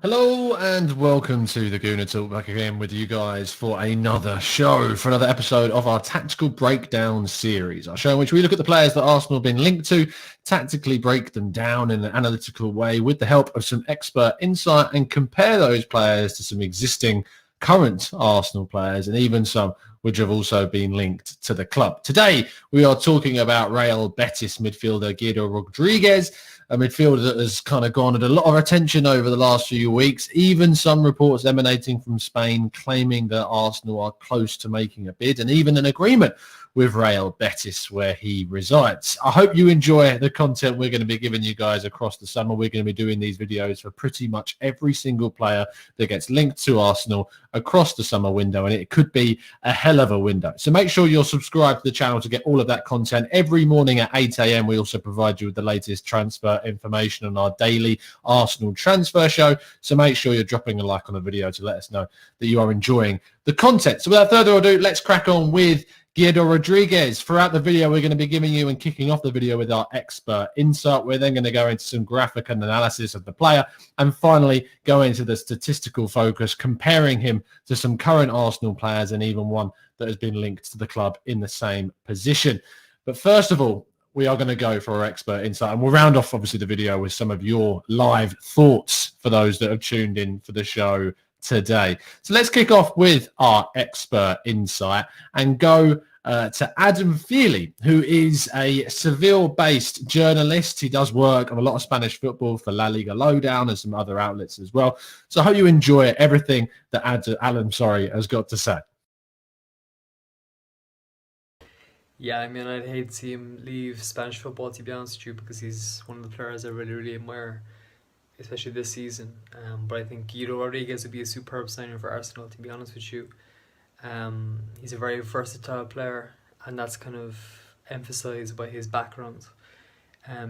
Hello and welcome to the Gooner Talk, back again with you guys for another show, for another episode of our Tactical Breakdown series, our show in which we look at the players that Arsenal have been linked to, tactically break them down in an analytical way with the help of some expert insight and compare those players to some existing current Arsenal players and even some which have also been linked to the club. Today, we are talking about Real Betis midfielder Guido Rodriguez, a midfielder that has kind of garnered a lot of attention over the last few weeks. Even some reports emanating from Spain claiming that Arsenal are close to making a bid and even an agreement with Real Betis where he resides. I hope you enjoy the content we're going to be giving you guys across the summer. We're going to be doing these videos for pretty much every single player that gets linked to Arsenal across the summer window, and it could be a hell of a window. So make sure you're subscribed to the channel to get all of that content. Every morning at 8 a.m. we also provide you with the latest transfer information on our daily Arsenal transfer show. So make sure you're dropping a like on the video to let us know that you are enjoying the content. So without further ado, let's crack on with Guido Rodriguez. Throughout the video, we're going to be giving you and kicking off the video with our expert insight. We're then going to go into some graphic and analysis of the player and finally go into the statistical focus, comparing him to some current Arsenal players and even one that has been linked to the club in the same position. But first of all, we are going to go for our expert insight, and we'll round off obviously the video with some of your live thoughts for those that have tuned in for the show today. So let's kick off with our expert insight and go to Alan Feehely, who is a Seville-based journalist. He does work on a lot of Spanish football for La Liga Lowdown and some other outlets as well. So I hope you enjoy everything that Alan has got to say. Yeah, I mean, I'd hate to see him leave Spanish football, to be honest with you, because he's one of the players I really, really admire, especially this season. But I think Guido Rodriguez would be a superb signing for Arsenal, to be honest with you. He's a very versatile player, and that's kind of emphasised by his background.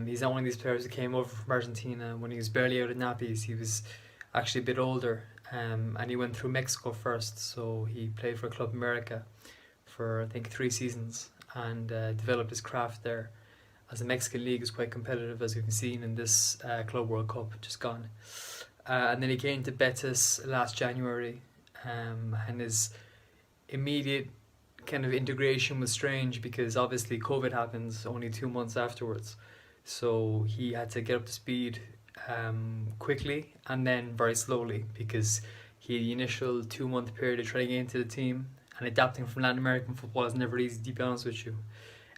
He's not one of these players who came over from Argentina when he was barely out of nappies. He was actually a bit older, and he went through Mexico first. So he played for Club America for, I think, 3 seasons and developed his craft there, as the Mexican League is quite competitive, as we've seen in this Club World Cup just gone. And then he came to Betis last January, and his immediate kind of integration was strange because obviously COVID happens only 2 months afterwards. So he had to get up to speed quickly and then very slowly, because he had the initial 2-month period of trying to get into the team, and adapting from Latin American football is never easy, to be honest with you.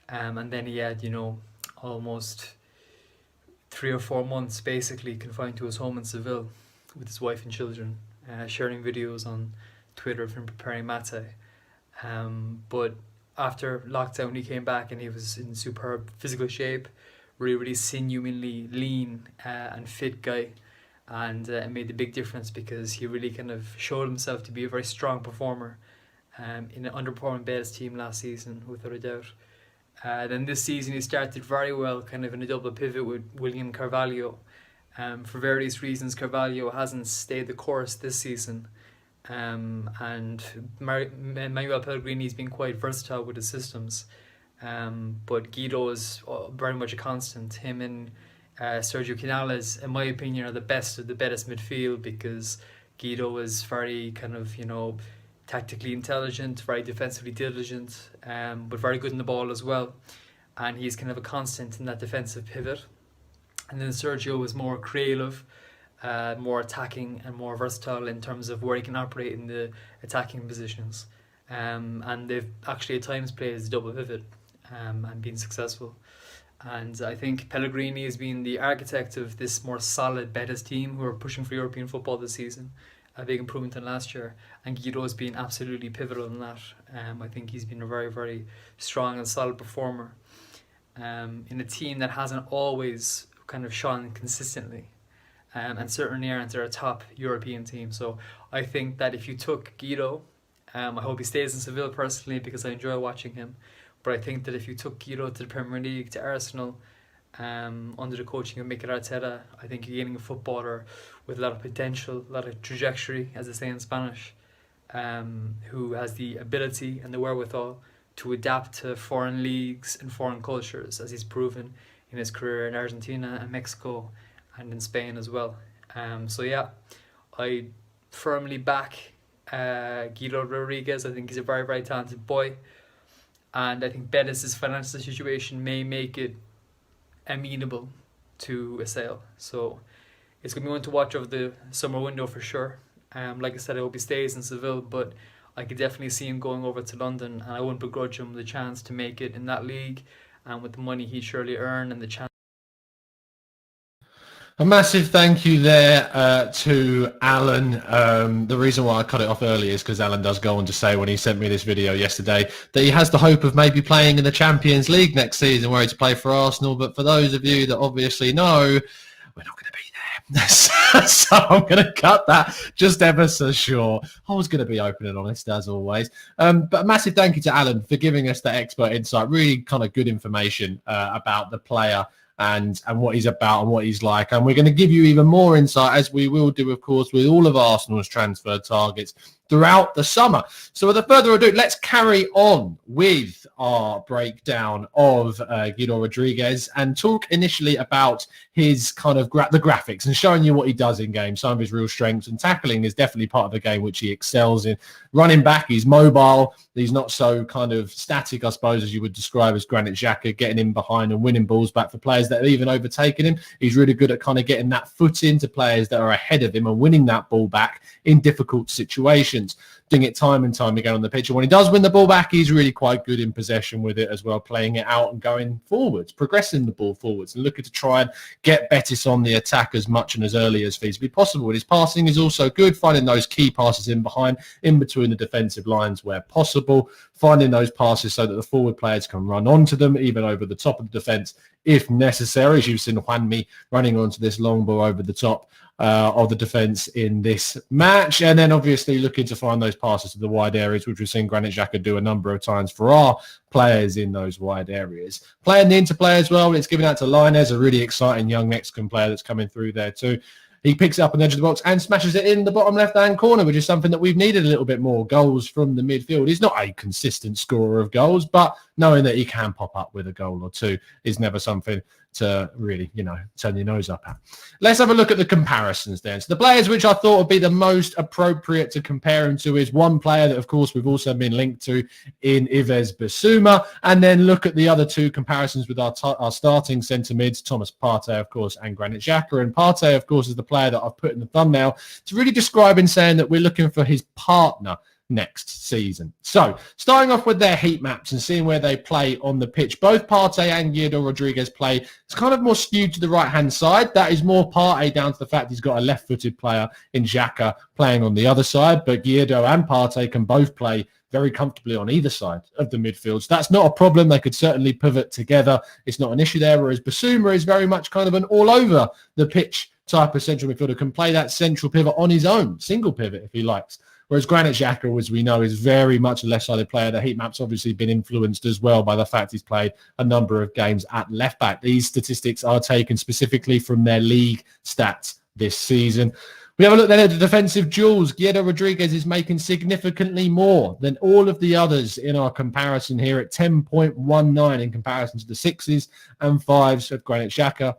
And then he had, almost 3 or 4 months basically confined to his home in Seville with his wife and children, sharing videos on Twitter of him preparing mate. But after lockdown he came back and he was in superb physical shape, really, really sinewy, lean and fit guy, and it made a big difference because he really kind of showed himself to be a very strong performer in an underperforming Betis team last season, without a doubt. Then this season he started very well, kind of in a double pivot with William Carvalho. For various reasons, Carvalho hasn't stayed the course this season, and Manuel Pellegrini's been quite versatile with his systems, but Guido is very much a constant. Him and Sergio Canales, in my opinion, are the best of the Betis midfield, because Guido is very kind of, tactically intelligent, very defensively diligent, but very good in the ball as well. And he's kind of a constant in that defensive pivot. And then Sergio is more creative, more attacking and more versatile in terms of where he can operate in the attacking positions. And they've actually at times played as a double pivot and been successful. And I think Pellegrini has been the architect of this more solid Betis team who are pushing for European football this season. A big improvement than last year, and Guido has been absolutely pivotal in that. I think he's been a very, very strong and solid performer in a team that hasn't always kind of shone consistently, and certainly aren't a top European team. So I think that if you took Guido, I hope he stays in Seville personally, because I enjoy watching him, but I think that if you took Guido to the Premier League, to Arsenal, under the coaching of Mikel Arteta, I think you're getting a footballer with a lot of potential, a lot of trajectory, as they say in Spanish, who has the ability and the wherewithal to adapt to foreign leagues and foreign cultures, as he's proven in his career in Argentina and Mexico and in Spain as well. So yeah, I firmly back Guido Rodriguez. I think he's a very, very talented boy. And I think Betis' financial situation may make it amenable to a sale. So it's going to be one to watch over the summer window for sure. Like I said, I hope he stays in Seville, but I could definitely see him going over to London, and I wouldn't begrudge him the chance to make it in that league, and with the money he'd surely earn and the chance. A massive thank you there to Alan. The reason why I cut it off early is because Alan does go on to say when he sent me this video yesterday that he has the hope of maybe playing in the Champions League next season where he's played for Arsenal. But for those of you that obviously know, we're not going to be there. So I'm going to cut that just ever so short. I was going to be open and honest as always. But a massive thank you to Alan for giving us that expert insight. Really kind of good information about the player and what he's about and what he's like. And we're going to give you even more insight, as we will do, of course, with all of Arsenal's transfer targets throughout the summer. So without further ado, let's carry on with our breakdown of Guido Rodriguez and talk initially about his kind of the graphics and showing you what he does in game, some of his real strengths. And tackling is definitely part of the game which he excels in. Running back, he's mobile. He's not so kind of static, I suppose, as you would describe as Granit Xhaka, getting in behind and winning balls back for players that have even overtaken him. He's really good at kind of getting that foot into players that are ahead of him and winning that ball back in difficult situations, doing it time and time again on the pitch. And when he does win the ball back, he's really quite good in possession with it as well, playing it out and going forwards, progressing the ball forwards and looking to try and get Betis on the attack as much and as early as feasibly possible. His passing is also good, finding those key passes in behind, in between the defensive lines where possible, finding those passes so that the forward players can run onto them, even over the top of the defence if necessary, as you've seen Juanmi running onto this long ball over the top of the defence in this match. And then obviously looking to find those passes to the wide areas, which we've seen Granit Xhaka do a number of times for our players in those wide areas. Playing the interplay as well, it's given out to Linez, a really exciting young Mexican player that's coming through there too. He picks it up on the edge of the box and smashes it in the bottom left-hand corner, which is something that we've needed a little bit more. Goals from the midfield. He's not a consistent scorer of goals, but knowing that he can pop up with a goal or two is never something to really, turn your nose up at. Let's have a look at the comparisons then. So the players which I thought would be the most appropriate to compare him to is one player that, of course, we've also been linked to in Yves Bissouma, and then look at the other two comparisons with our starting centre mids, Thomas Partey, of course, and Granit Xhaka. And Partey, of course, is the player that I've put in the thumbnail to really describe in saying that we're looking for his partner next season. So starting off with their heat maps and seeing where they play on the pitch, both Partey and Guido Rodriguez play. It's kind of more skewed to the right-hand side. That is more Partey down to the fact he's got a left-footed player in Xhaka playing on the other side, but Guido and Partey can both play very comfortably on either side of the midfield. So that's not a problem. They could certainly pivot together. It's not an issue there, whereas Bissouma is very much kind of an all-over the pitch type of central midfielder, can play that central pivot on his own, single pivot if he likes. Whereas Granit Xhaka, as we know, is very much a left-sided player. The heat map's obviously been influenced as well by the fact he's played a number of games at left-back. These statistics are taken specifically from their league stats this season. We have a look then at the defensive duels. Guido Rodriguez is making significantly more than all of the others in our comparison here at 10.19 in comparison to the 6s and 5s of Granit Xhaka.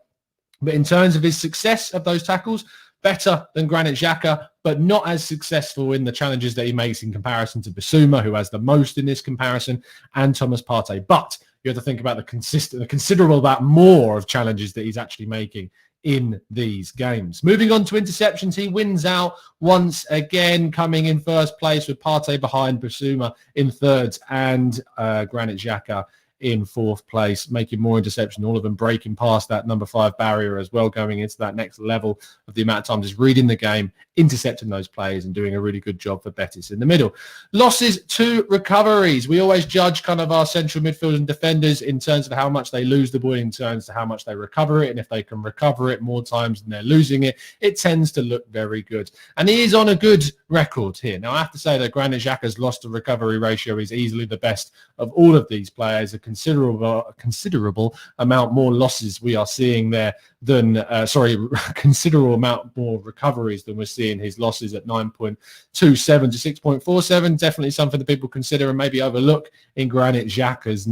But in terms of his success of those tackles, better than Granit Xhaka, but not as successful in the challenges that he makes in comparison to Bissouma, who has the most in this comparison, and Thomas Partey. But you have to think about the considerable amount more of challenges that he's actually making in these games. Moving on to interceptions, he wins out once again, coming in first place with Partey behind Bissouma in third and Granit Xhaka in fourth place, making more interception, all of them breaking past that number 5 barrier as well, going into that next level of the amount of time just reading the game, intercepting those players and doing a really good job for Betis in the middle. Losses to recoveries. We always judge kind of our central midfielders and defenders in terms of how much they lose the ball, in terms of how much they recover it. And if they can recover it more times than they're losing it, it tends to look very good. And he is on a good record here. Now, I have to say that Granit Xhaka's loss to recovery ratio is easily the best of all of these players. A considerable amount more losses we are seeing there considerable amount more recoveries than we're seeing his losses at 9.27 to 6.47. Definitely something that people consider and maybe overlook in Granit Xhaka's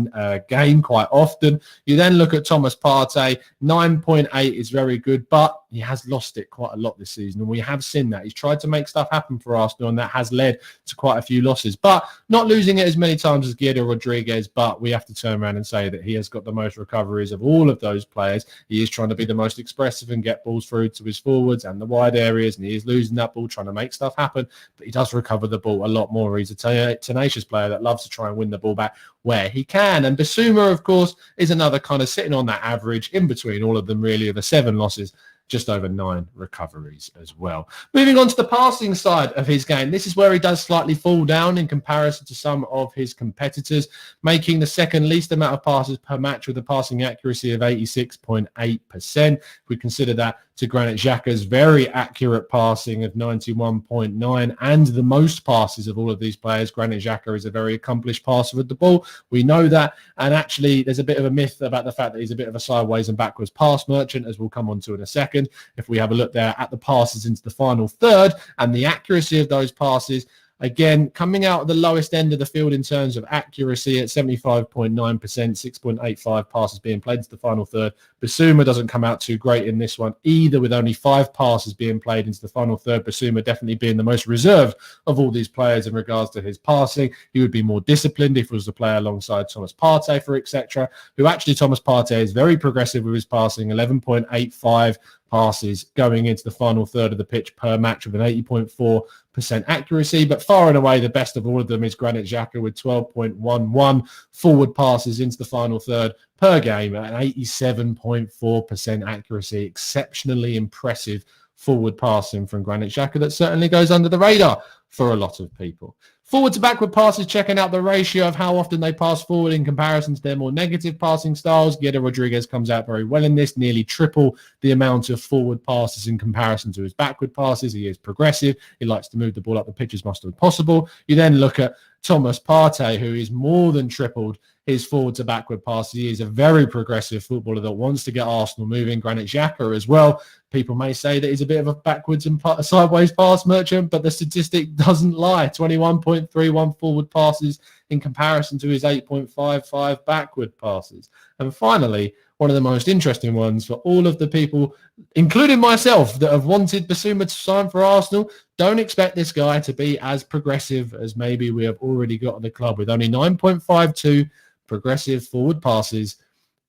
game quite often. You then look at Thomas Partey. 9.8 is very good, but he has lost it quite a lot this season, and we have seen that. He's tried to make stuff happen for Arsenal, and that has led to quite a few losses, but not losing it as many times as Guido Rodriguez. But we have to turn around and say that he has got the most recoveries of all of those players. He is trying to be the most expressive and get balls through to his forwards and the wide areas, and he is losing that ball, trying to make stuff happen, but he does recover the ball a lot more. He's a tenacious player that loves to try and win the ball back where he can. And Bissouma, of course, is another kind of sitting on that average in between all of them, really, of the 7 losses, just over 9 recoveries as well. Moving on to the passing side of his game, this is where he does slightly fall down in comparison to some of his competitors, making the second least amount of passes per match with a passing accuracy of 86.8%. If we consider that to Granit Xhaka's very accurate passing of 91.9 and the most passes of all of these players, Granit Xhaka is a very accomplished passer with the ball. We know that, and actually there's a bit of a myth about the fact that he's a bit of a sideways and backwards pass merchant, as we'll come on to in a second. If we have a look there at the passes into the final third and the accuracy of those passes, again, coming out at the lowest end of the field in terms of accuracy at 75.9%, 6.85 passes being played into the final third. Bissouma doesn't come out too great in this one either, with only 5 passes being played into the final third. Bissouma definitely being the most reserved of all these players in regards to his passing. He would be more disciplined if he was to play alongside Thomas Partey, for etc., who actually Thomas Partey is very progressive with his passing, 11.85 passes going into the final third of the pitch per match with an 80.4% accuracy. But far and away, the best of all of them is Granit Xhaka with 12.11 forward passes into the final third per game at an 87.4% accuracy. Exceptionally impressive forward passing from Granit Xhaka that certainly goes under the radar for a lot of people. Forward to backward passes, checking out the ratio of how often they pass forward in comparison to their more negative passing styles. Guido Rodriguez comes out very well in this, nearly triple the amount of forward passes in comparison to his backward passes. He is progressive. He likes to move the ball up the pitch as much as possible. You then look at Thomas Partey, who is more than tripled his forward to backward passes. He is a very progressive footballer that wants to get Arsenal moving. Granit Xhaka as well. People may say that he's a bit of a backwards and sideways pass merchant, but the statistic doesn't lie. 21.31 forward passes in comparison to his 8.55 backward passes. And finally, one of the most interesting ones for all of the people, including myself, that have wanted Bissouma to sign for Arsenal, don't expect this guy to be as progressive as maybe we have already got at the club, with only 9.52 progressive forward passes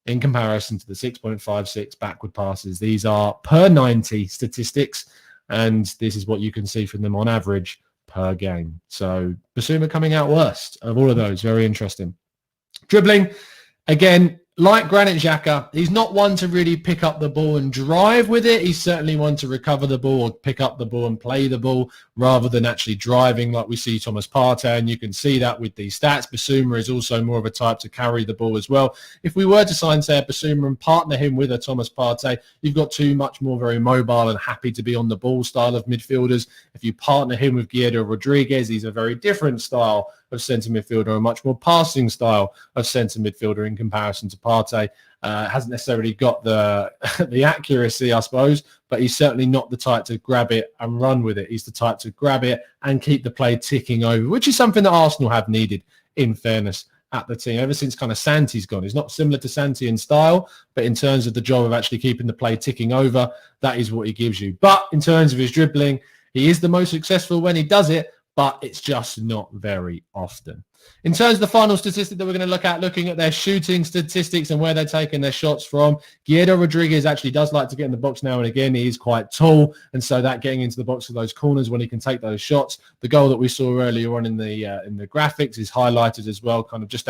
in comparison to the 6.56 backward passes. These are per 90 statistics, and this is what you can see from them on average per game. So Bissouma coming out worst of all of those. Very interesting. Dribbling, again, like Granit Xhaka, he's not one to really pick up the ball and drive with it. He's certainly one to recover the ball or pick up the ball and play the ball rather than actually driving like we see Thomas Partey, and you can see that with these stats. Bissouma is also more of a type to carry the ball as well. If we were to sign, say, a Bissouma and partner him with a Thomas Partey, you've got 2 much more very mobile and happy to be on the ball style of midfielders. If you partner him with Guido Rodriguez, he's a very different style of centre midfielder, a much more passing style of centre midfielder in comparison to Partey. Hasn't necessarily got the the accuracy, I suppose, but he's certainly not the type to grab it and run with it. He's the type to grab it and keep the play ticking over, which is something that Arsenal have needed, in fairness, at the team. Ever since kind of Santi's gone, he's not similar to Santi in style, but in terms of the job of actually keeping the play ticking over, that is what he gives you. But in terms of his dribbling, he is the most successful when he does it, but it's just not very often. In terms of the final statistic that we're going to look at, looking at their shooting statistics and where they're taking their shots from, Guido Rodriguez actually does like to get in the box now and again. He is quite tall, and so that getting into the box of those corners when he can take those shots. The goal that we saw earlier on in the graphics is highlighted as well, kind of just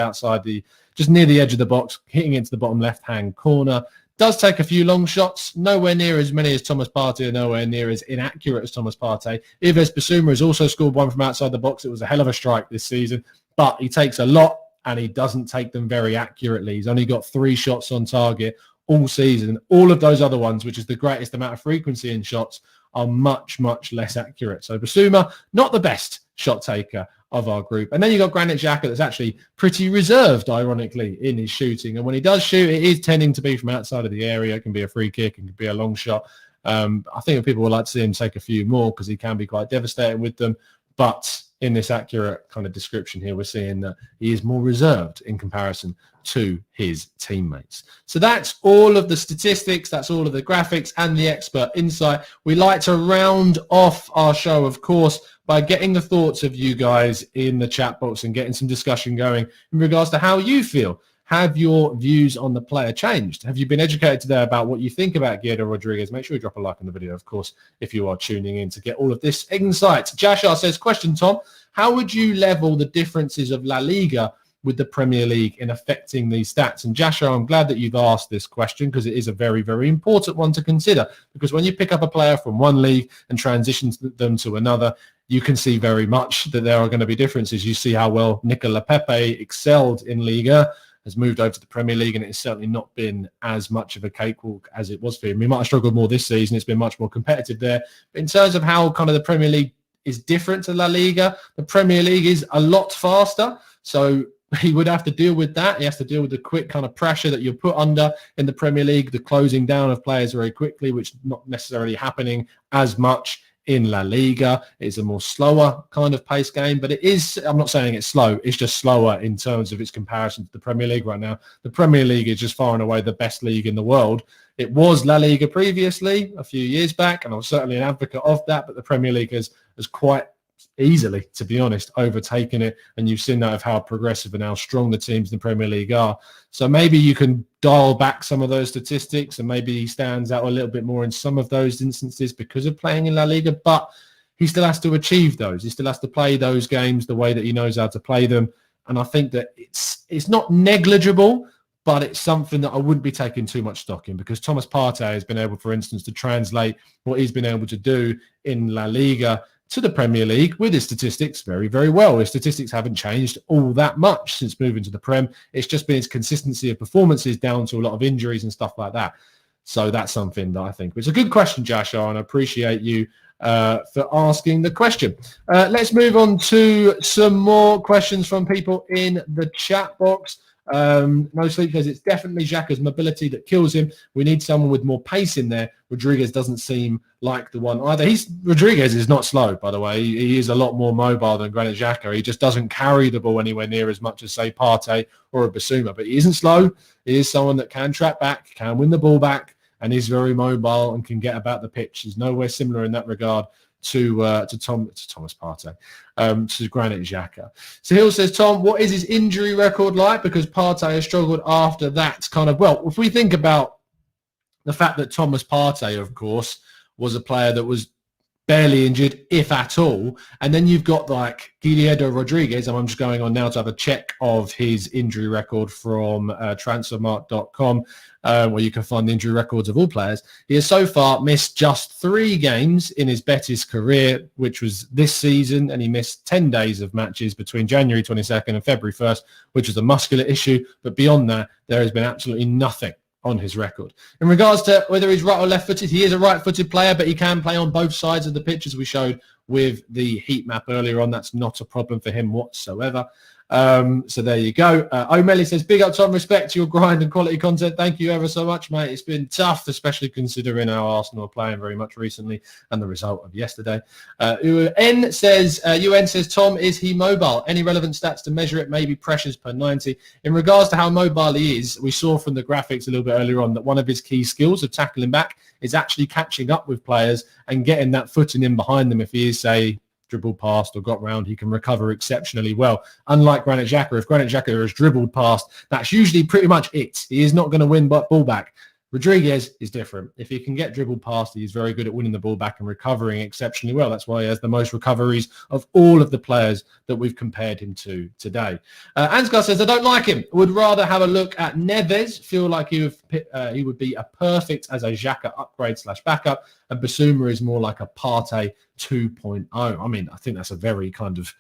near the edge of the box, hitting into the bottom left-hand corner. Does take a few long shots, nowhere near as many as Thomas Partey, or nowhere near as inaccurate as Thomas Partey. Yves Bissouma has also scored one from outside the box. It was a hell of a strike this season, but he takes a lot and he doesn't take them very accurately. He's only got 3 shots on target all season. All of those other ones, which is the greatest amount of frequency in shots, are much, much less accurate. So Bissouma, not the best shot taker of our group. And then you got Granit Xhaka that's actually pretty reserved, ironically, in his shooting. And when he does shoot, it is tending to be from outside of the area. It can be a free kick, it can be a long shot. I think people would like to see him take a few more because he can be quite devastating with them. But in this accurate kind of description here, we're seeing that he is more reserved in comparison to his teammates. So that's all of the statistics, that's all of the graphics and the expert insight. We like to round off our show, of course, by getting the thoughts of you guys in the chat box and getting some discussion going in regards to how you feel. Have your views on the player changed? Have you been educated today about what you think about Guido Rodriguez? Make sure you drop a like on the video, of course, if you are tuning in to get all of this insight. Jashar says, question, Tom, how would you level the differences of La Liga with the Premier League in affecting these stats? And Jashar, I'm glad that you've asked this question because it is a very, very important one to consider. Because when you pick up a player from one league and transition them to another, you can see very much that there are going to be differences. You see how well Nicola Pepe excelled in Liga, has moved over to the Premier League, and it's certainly not been as much of a cakewalk as it was for him. He might have struggled more this season. It's been much more competitive there. But in terms of how kind of the Premier League is different to La Liga, the Premier League is a lot faster. So he would have to deal with that. He has to deal with the quick kind of pressure that you're put under in the Premier League, the closing down of players very quickly, which is not necessarily happening as much in La Liga. It's a more slower kind of pace game, but it is, I'm not saying it's slow, it's just slower in terms of its comparison to the Premier League right now. The Premier League is just far and away the best league in the world. It was La Liga previously, a few years back, and I was certainly an advocate of that, but the Premier League has quite easily, to be honest, overtaken it, and you've seen that of how progressive and how strong the teams in the Premier League are. So maybe you can dial back some of those statistics, and maybe he stands out a little bit more in some of those instances because of playing in La Liga, but he still has to achieve those. He still has to play those games the way that he knows how to play them, and I think that it's not negligible, but it's something that I wouldn't be taking too much stock in, because Thomas Partey has been able, for instance, to translate what he's been able to do in La Liga to the Premier League with his statistics very, very well. His statistics haven't changed all that much since moving to the Prem. It's just been his consistency of performances down to a lot of injuries and stuff like that. So that's something that I think. It's a good question, Jashar, and I appreciate you for asking the question. Let's move on to some more questions from people in the chat box. No Sleep says it's definitely Xhaka's mobility that kills him. We need someone with more pace in there. Rodriguez doesn't seem like the one either. Rodriguez is not slow, by the way. He is a lot more mobile than Granit Xhaka. He just doesn't carry the ball anywhere near as much as, say, Partey or a Bissouma. But he isn't slow. He is someone that can track back, can win the ball back, and is very mobile and can get about the pitch. He's nowhere similar in that regard to Thomas Partey, to Granit Xhaka. So Hill says, Tom, what is his injury record like? Because Partey has struggled after that kind of, well, if we think about the fact that Thomas Partey, of course, was a player that was barely injured, if at all, and then you've got like Guido Rodriguez, and I'm just going on now to have a check of his injury record from transfermarkt.com, where you can find the injury records of all players. He has so far missed just 3 games in his Betis career, which was this season, and he missed 10 days of matches between January 22nd and February 1st, which was a muscular issue. But beyond that, there has been absolutely nothing on his record. In regards to whether he's right or left-footed, he is a right-footed player, but he can play on both sides of the pitch, as we showed with the heat map earlier on. That's not a problem for him whatsoever. So there you go. O'Malley says, big up, Tom, respect to your grind and quality content. Thank you ever so much, mate. It's been tough, especially considering how Arsenal are playing very much recently and the result of yesterday. UN says, Tom, is he mobile? Any relevant stats to measure it? Maybe pressures per 90. In regards to how mobile he is, we saw from the graphics a little bit earlier on that one of his key skills of tackling back is actually catching up with players and getting that footing in behind them. If he is, say, dribbled past or got round, he can recover exceptionally well. Unlike Granit Xhaka, if Granit Xhaka has dribbled past, that's usually pretty much it. He is not going to win ball back. Rodriguez is different. If he can get dribbled past, he's very good at winning the ball back and recovering exceptionally well. That's why he has the most recoveries of all of the players that we've compared him to today. Ansgar says, I don't like him. Would rather have a look at Neves. Feel like he would be a perfect as a Xhaka upgrade / backup. And Bissouma is more like a Partey 2.0. I mean, I think that's a very kind of...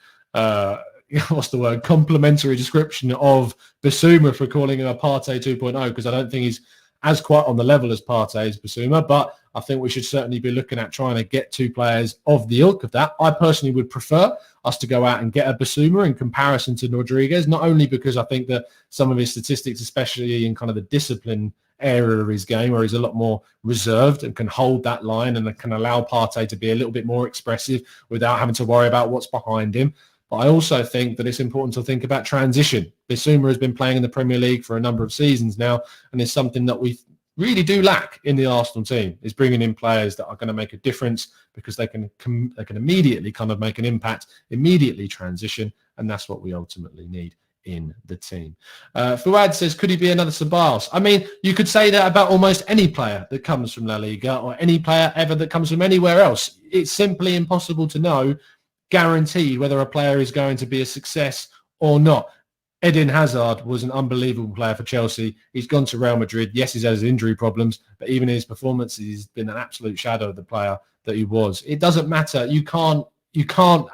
what's the word? Complimentary description of Bissouma for calling him a Partey 2.0, because I don't think he's as quite on the level as Partey is Bissouma, but I think we should certainly be looking at trying to get 2 players of the ilk of that. I personally would prefer us to go out and get a Bissouma in comparison to Rodriguez, not only because I think that some of his statistics, especially in kind of the discipline area of his game, where he's a lot more reserved and can hold that line and can allow Partey to be a little bit more expressive without having to worry about what's behind him. But I also think that it's important to think about transition. Bissouma has been playing in the Premier League for a number of seasons now, and it's something that we really do lack in the Arsenal team, is bringing in players that are going to make a difference, because they can immediately kind of make an impact, immediately transition, and that's what we ultimately need in the team. Fuad says, could he be another Sabas? I mean, you could say that about almost any player that comes from La Liga, or any player ever that comes from anywhere else. It's simply impossible to know, guaranteed, whether a player is going to be a success or not. Eden Hazard was an unbelievable player for Chelsea. He's gone to Real Madrid. Yes, he's had his injury problems, but even in his performance, he's been an absolute shadow of the player that he was. It doesn't matter. You can't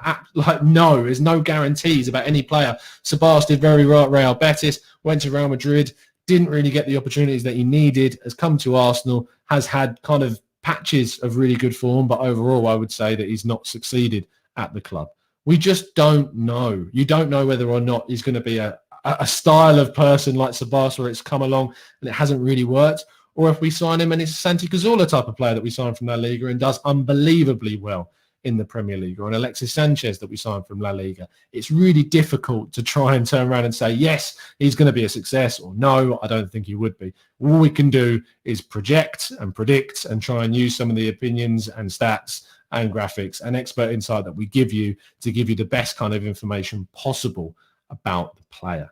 act like, no, there's no guarantees about any player. Sabas did very well at Real Betis, went to Real Madrid, didn't really get the opportunities that he needed, has come to Arsenal, has had kind of patches of really good form, but overall I would say that he's not succeeded at the club. We just don't know. You don't know whether or not he's going to be a style of person like Sabas, where it's come along and it hasn't really worked, or if we sign him and it's a Santi Cazorla type of player that we sign from La Liga and does unbelievably well in the Premier League, or an Alexis Sanchez that we signed from La Liga. It's really difficult to try and turn around and say, yes, he's going to be a success, or no, I don't think he would be. All we can do is project and predict and try and use some of the opinions and stats and graphics and expert insight that we give you to give you the best kind of information possible about the player.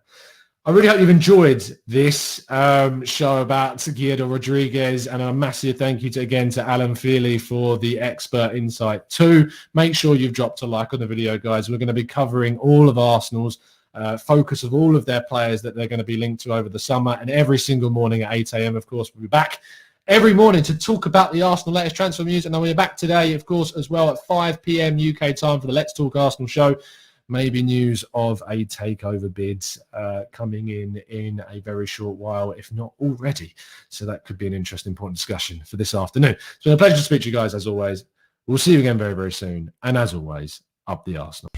I really hope you've enjoyed this show about Guido Rodriguez, and a massive thank you again to Alan Feehely for the expert insight too. Make sure you've dropped a like on the video, guys. We're going to be covering all of Arsenal's focus of all of their players that they're going to be linked to over the summer, and every single morning at 8 a.m, of course, we'll be back every morning to talk about the Arsenal latest transfer news. And then we're back today, of course, as well at 5 p.m. UK time for the Let's Talk Arsenal show. Maybe news of a takeover bids coming in a very short while, if not already. So that could be an interesting point of discussion for this afternoon. It's been a pleasure to speak to you guys, as always. We'll see you again very, very soon. And as always, up the Arsenal.